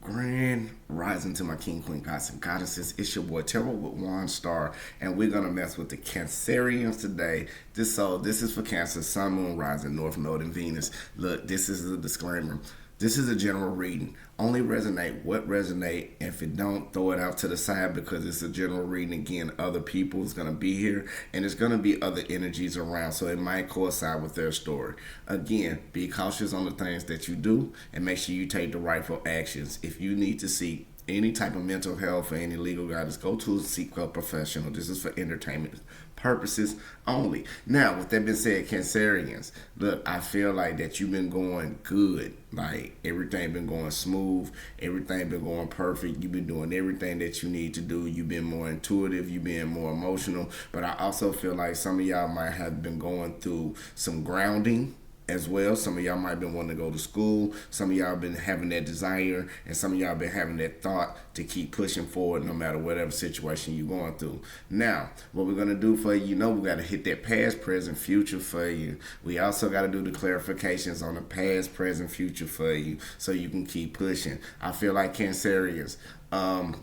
Grand rising to my king, queen, gods, and goddesses. It's your boy Terrell with Waunstarr, and we're gonna mess with the Cancerians today. This is for Cancer, Sun, Moon, Rising, North Node, and Venus. Look, this is a disclaimer. This is a general reading. Only resonate what resonate. If it don't, throw it out to the side because it's a general reading. Again, other people is going to be here and there's going to be other energies around, so it might coincide with their story. Again, be cautious on the things that you do and make sure you take the rightful actions. If you need to seek any type of mental health or any legal guidance, go to seek a professional. This is for entertainment purposes only. Now, with that being said, Cancerians, look, I feel like that you've been going good. Like, everything been going smooth. Everything been going perfect. You've been doing everything that you need to do. You've been more intuitive. You've been more emotional. But I also feel like some of y'all might have been going through some grounding as well. Some of y'all might have been wanting to go to school. Some of y'all been having that desire, and some of y'all been having that thought to keep pushing forward no matter whatever situation you're going through. Now, what we're going to do for you, we got to hit that past, present, future for you. We also got to do the clarifications on the past, present, future for you so you can keep pushing. I feel like Cancerians,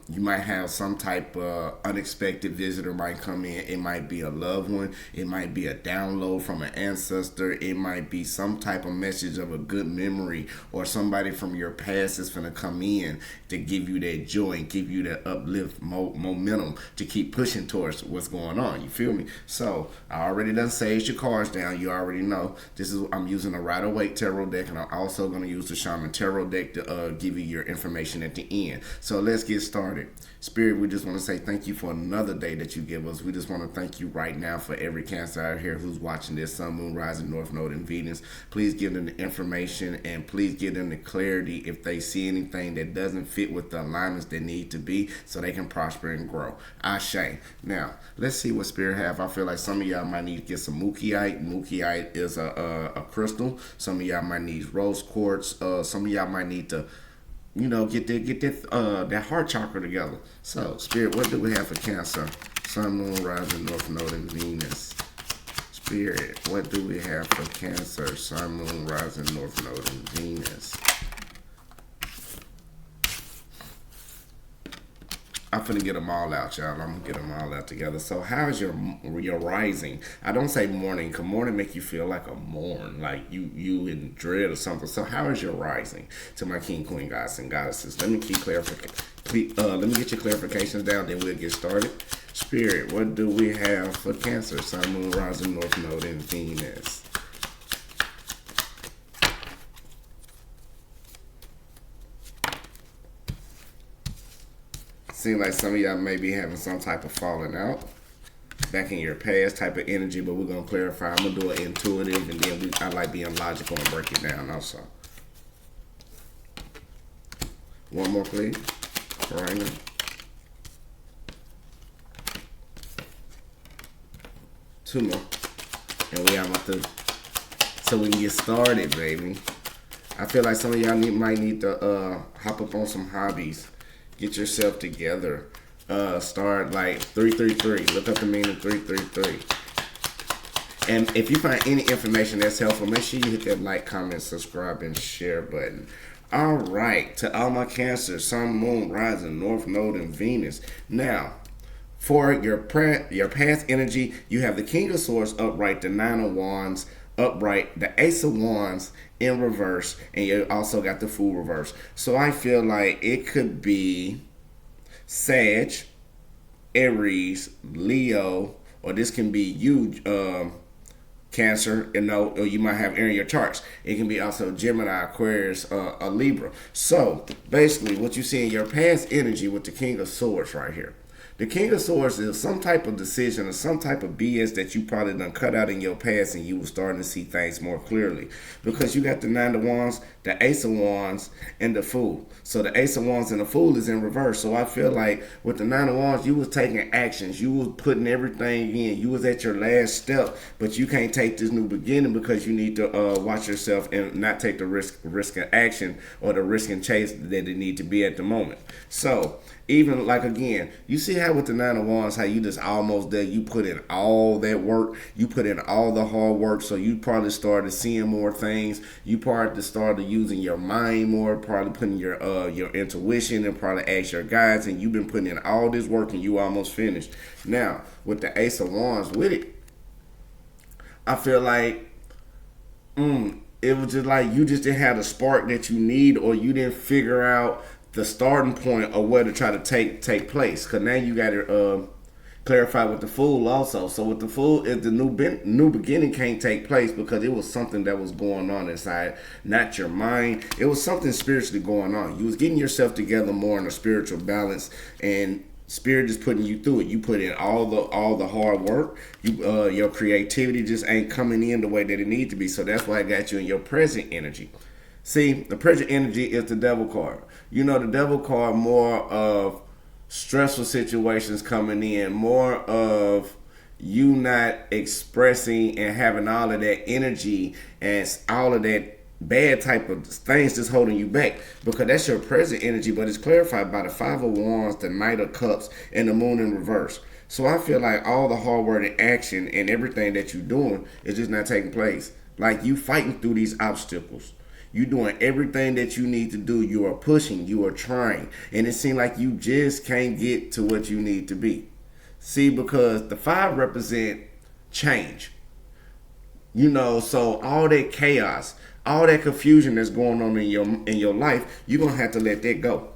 you might have some type of unexpected visitor might come in. It might be a loved one. It might be a download from an ancestor. It might be some type of message of a good memory, or somebody from your past is going to come in to give you that joy and give you that uplift momentum to keep pushing towards what's going on. You feel me? So I already done saged your cards down. You already know I'm using a RIDER-WAITE tarot deck, and I'm also going to use the SHAMAN tarot deck to give you your information at the end. So let's get started. Spirit, we just want to say thank you for another day that you give us. We just want to thank you right now for every Cancer out here who's watching this, Sun, Moon, Rising, North Node, and Venus. Please give them the information and please give them the clarity if they see anything that doesn't fit with the alignments that need to be, so they can prosper and grow. Ashe. Now, let's see what Spirit have. I feel like some of y'all might need to get some Mookieite. Mookieite is a crystal. Some of y'all might need rose quartz. Some of y'all might need to get that heart chakra together. So, Spirit, what do we have for Cancer? Sun, Moon, Rising, North Node, and Venus. Spirit, what do we have for Cancer? Sun, Moon, Rising, North Node, and Venus. I'm finna get them all out, y'all. I'm gonna get them all out together. So how's your rising? I don't say morning, because morning make you feel like a mourn, like you in dread or something. So how is your rising? To my king, queen, gods, and goddesses. Let me get your clarifications down, then we'll get started. Spirit, what do we have for Cancer? Sun, Moon, Rising, North Node, and Venus. Seems like some of y'all may be having some type of falling out back in your past type of energy, but we're going to clarify. I'm going to do it intuitive, and then I like being logical and break it down also. One more, please. Right now. Two more. And we have to, so we can get started, baby. I feel like some of y'all might need to hop up on some hobbies. Get yourself together. Start like 333. Look up the meaning of 333. And if you find any information that's helpful, make sure you hit that like, comment, subscribe, and share button. All right. To all my Cancer, Sun, Moon, Rising, North Node, and Venus. Now, for your past energy, you have the King of Swords upright, the Nine of Wands upright, the Ace of Wands in reverse, and you also got the Fool reverse. So I feel like it could be Sag, Aries, Leo, or this can be you, Cancer, or you might have in your charts. It can be also Gemini, Aquarius, a Libra. So basically what you see in your past energy with the King of Swords right here. The King of Swords is some type of decision or some type of BS that you probably done cut out in your past, and you were starting to see things more clearly. Because you got the Nine of Wands, the Ace of Wands, and the Fool. So the Ace of Wands and the Fool is in reverse. So I feel like with the Nine of Wands, you was taking actions. You was putting everything in. You was at your last step, but you can't take this new beginning because you need to watch yourself and not take the risk and action or the risk and chase that it need to be at the moment. So even like, again, you see how like with the Nine of Wands, how you just almost there. You put in all that work. You put in all the hard work. So you probably started seeing more things. You probably started using your mind more. Probably putting your intuition and probably ask your guides. And you've been putting in all this work and you almost finished. Now with the Ace of Wands with it, I feel like it was just like you just didn't have the spark that you need, or you didn't figure out the starting point of where to try to take place. Because now you got to clarify with the Fool also. So with the Fool, if the new beginning can't take place because it was something that was going on inside, not your mind. It was something spiritually going on. You was getting yourself together more in a spiritual balance, and Spirit is putting you through it. You put in all the hard work. Your creativity just ain't coming in the way that it needs to be. So that's why I got you in your present energy. See, the present energy is the Devil card. You know, the Devil card more of stressful situations coming in, more of you not expressing and having all of that energy and all of that bad type of things just holding you back, because that's your present energy, but it's clarified by the Five of Wands, the Knight of Cups, and the Moon in reverse. So I feel like all the hard work and action and everything that you're doing is just not taking place. Like you fighting through these obstacles. You doing everything that you need to do. You are pushing, you are trying, and it seems like you just can't get to what you need to be. See, because the five represent change. You know, so all that chaos, all that confusion that's going on in your life, you're gonna have to let that go.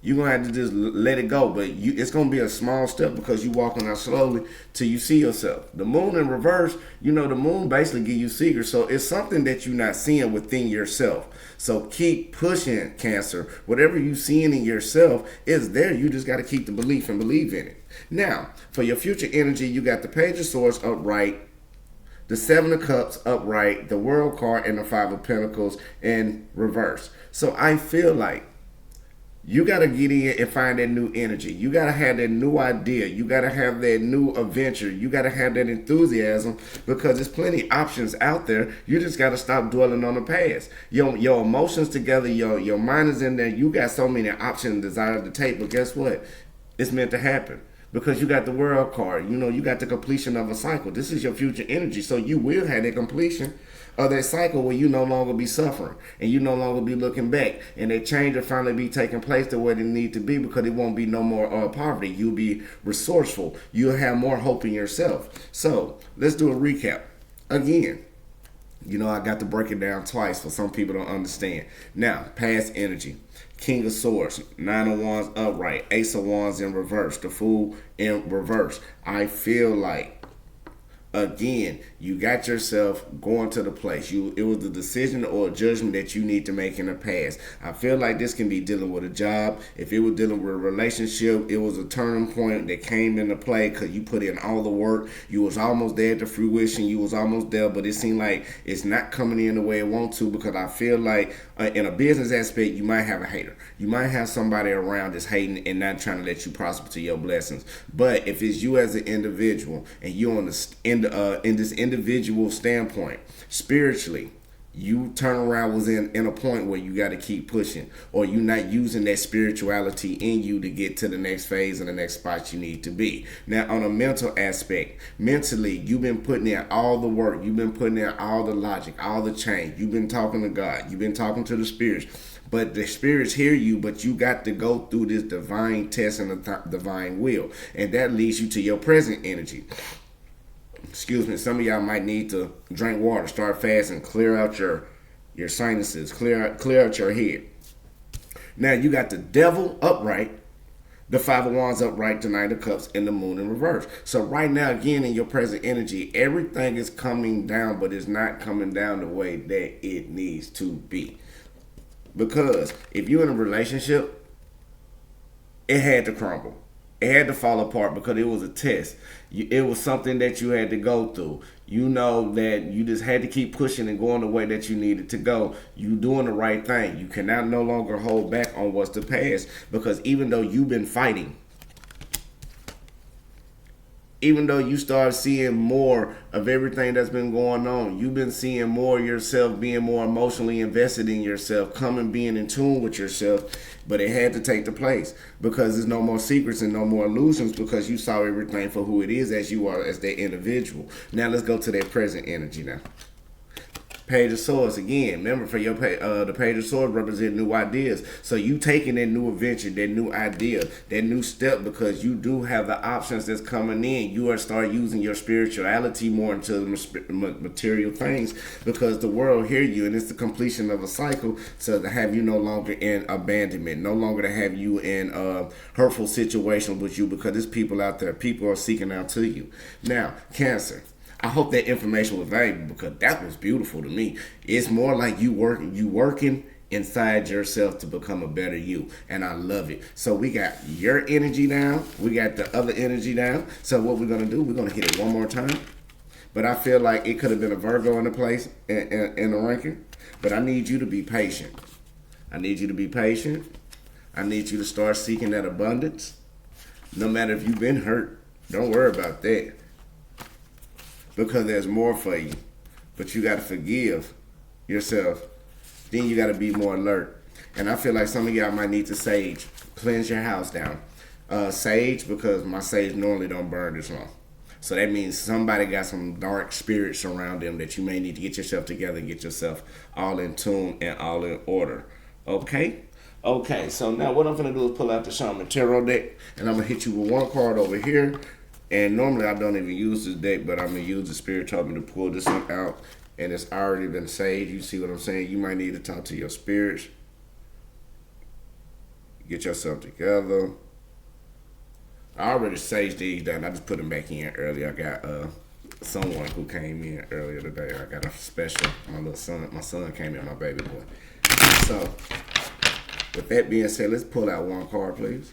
You're gonna have to just let it go, but it's gonna be a small step because you're walking out slowly till you see yourself. The Moon in reverse, you know, the Moon basically give you secrets, so it's something that you're not seeing within yourself. So keep pushing, Cancer. Whatever you're seeing in yourself is there. You just got to keep the belief and believe in it. Now, for your future energy, you got the Page of Swords upright, the Seven of Cups upright, the World card, and the Five of Pentacles in reverse. So I feel like you got to get in and find that new energy. You got to have that new idea. You got to have that new adventure. You got to have that enthusiasm, because there's plenty of options out there. You just got to stop dwelling on the past. Your emotions together, your mind is in there. You got so many options and desire to take, but guess what? It's meant to happen. Because you got the World card. You know, you got the completion of a cycle. This is your future energy. So you will have that completion of that cycle where you no longer be suffering and you no longer be looking back. And that change will finally be taking place to where they need to be, because it won't be no more poverty. You'll be resourceful. You'll have more hope in yourself. So let's do a recap. Again, you know, I got to break it down twice for some people don't understand. Now, past energy. King of Swords, Nine of Wands upright, Ace of Wands in reverse, the Fool in reverse. I feel like, again, you got yourself going to the place. It was the decision or a judgment that you need to make in the past. I feel like this can be dealing with a job. If it was dealing with a relationship, it was a turning point that came into play because you put in all the work. You was almost there to fruition. You was almost there, but it seemed like it's not coming in the way it wants to, because I feel like in a business aspect, you might have a hater. You might have somebody around that's hating and not trying to let you prosper to your blessings. But if it's you as an individual and you're on in this individual standpoint, spiritually, you turn around was in a point where you got to keep pushing, or you're not using that spirituality in you to get to the next phase and the next spot you need to be. Now, on a mental aspect, mentally, you've been putting in all the work. You've been putting in all the logic, all the change. You've been talking to God. You've been talking to the spirits. But the spirits hear you, but you got to go through this divine test and the divine will. And that leads you to your present energy. Excuse me, some of y'all might need to drink water, start fasting, clear out your sinuses, clear out your head. Now you got the Devil upright, the Five of Wands upright, the Knight of Cups, and the Moon in reverse. So right now, again, in your present energy, everything is coming down, but it's not coming down the way that it needs to be. Because if you're in a relationship, it had to crumble. It had to fall apart because it was a test. It was something that you had to go through. You know that you just had to keep pushing and going the way that you needed to go. You doing the right thing. You cannot no longer hold back on what's the past, because even though you've been fighting, even though you start seeing more of everything that's been going on, you've been seeing more yourself, being more emotionally invested in yourself, coming, being in tune with yourself. But it had to take the place because there's no more secrets and no more illusions because you saw everything for who it is as you are as that individual. Now let's go to that present energy now. Page of Swords again. Remember, for your the Page of Swords represent new ideas. So you taking that new adventure, that new idea, that new step because you do have the options that's coming in. You are start using your spirituality more into material things because the world hear you, and it's the completion of a cycle. So to have you no longer in abandonment, no longer to have you in hurtful situations with you because there's people out there. People are seeking out to you. Now, Cancer. I hope that information was valuable because that was beautiful to me. It's more like you working inside yourself to become a better you, and I love it. So we got your energy down, we got the other energy down. So what we're gonna do, we're gonna hit it one more time. But I feel like it could have been a Virgo in the place in the ranking. But I need you to be patient. I need you to be patient. I need you to start seeking that abundance. No matter if you've been hurt, don't worry about that. Because there's more for you. But you got to forgive yourself. Then you got to be more alert. And I feel like some of y'all might need to sage. Cleanse your house down. Sage, because my sage normally don't burn this long. So that means somebody got some dark spirits around them that you may need to get yourself together and get yourself all in tune and all in order. Okay? Okay, so now what I'm going to do is pull out the Shaman Tarot deck. And I'm going to hit you with one card over here. And normally I don't even use this deck, but I'm going to use the Spirit told me to pull this one out. And it's already been saged. You see what I'm saying? You might need to talk to your spirits. Get yourself together. I already saged these down. I just put them back in earlier. I got someone who came in earlier today. I got a special. My son came in, my baby boy. So, with that being said, let's pull out one card, please.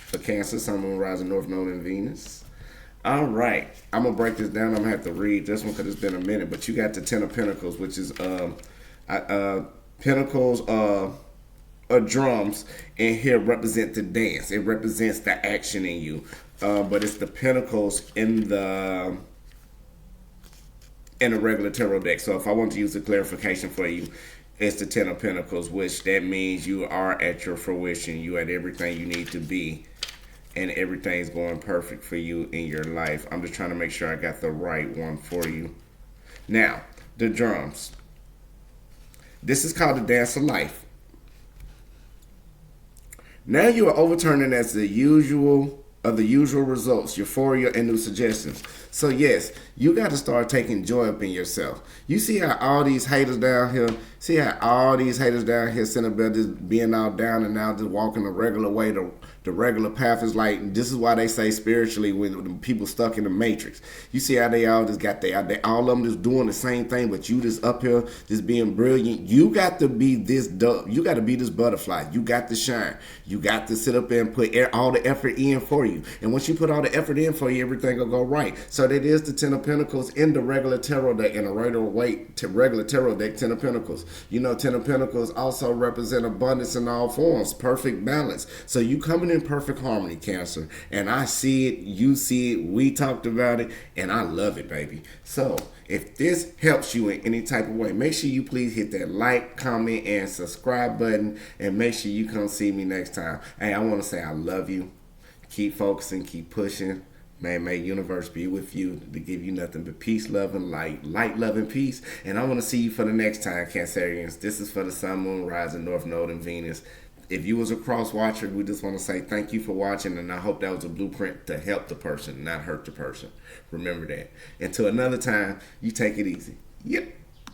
For Cancer, Sun, Moon, Rising, North Node, and Venus. All right, I'm gonna break this down. I'm gonna have to read this one because it's been a minute. But you got the Ten of Pentacles, which is Pentacles drums, and here represent the dance. It represents the action in you. But it's the Pentacles in the regular tarot deck. So if I want to use a clarification for you, it's the Ten of Pentacles, which that means you are at your fruition. You at everything you need to be. And everything's going perfect for you in your life. I'm just trying to make sure I got the right one for you. Now, the drums. This is called the Dance of Life. Now you are overturning as the usual results, euphoria, and new suggestions. So yes, you got to start taking joy up in yourself. You see how all these haters down here, sitting up there just being all down and out, just walking the regular way, the regular path is like, this is why they say spiritually when people stuck in the matrix. You see how they all just got they all of them just doing the same thing, but you just up here just being brilliant. You got to be this dove. You got to be this butterfly. You got to shine. You got to sit up there and put all the effort in for you. And once you put all the effort in for you, everything will go right. So that is the Ten of Pentacles in the regular tarot deck and a RIDER-WAITE regular tarot deck, Ten of Pentacles. You know, Ten of Pentacles also represent abundance in all forms, perfect balance. So you coming in perfect harmony, Cancer. And I see it, you see it, we talked about it, and I love it, baby. So if this helps you in any type of way, make sure you please hit that like, comment, and subscribe button, and make sure you come see me next time. Hey, I want to say I love you. Keep focusing, keep pushing. May universe be with you to give you nothing but peace, love, and light, love, and peace. And I want to see you for the next time, Cancerians. This is for the Sun, Moon, Rising, North Node, and Venus. If you was a cross watcher, we just want to say thank you for watching, and I hope that was a blueprint to help the person, not hurt the person. Remember that. Until another time, you take it easy. Yep.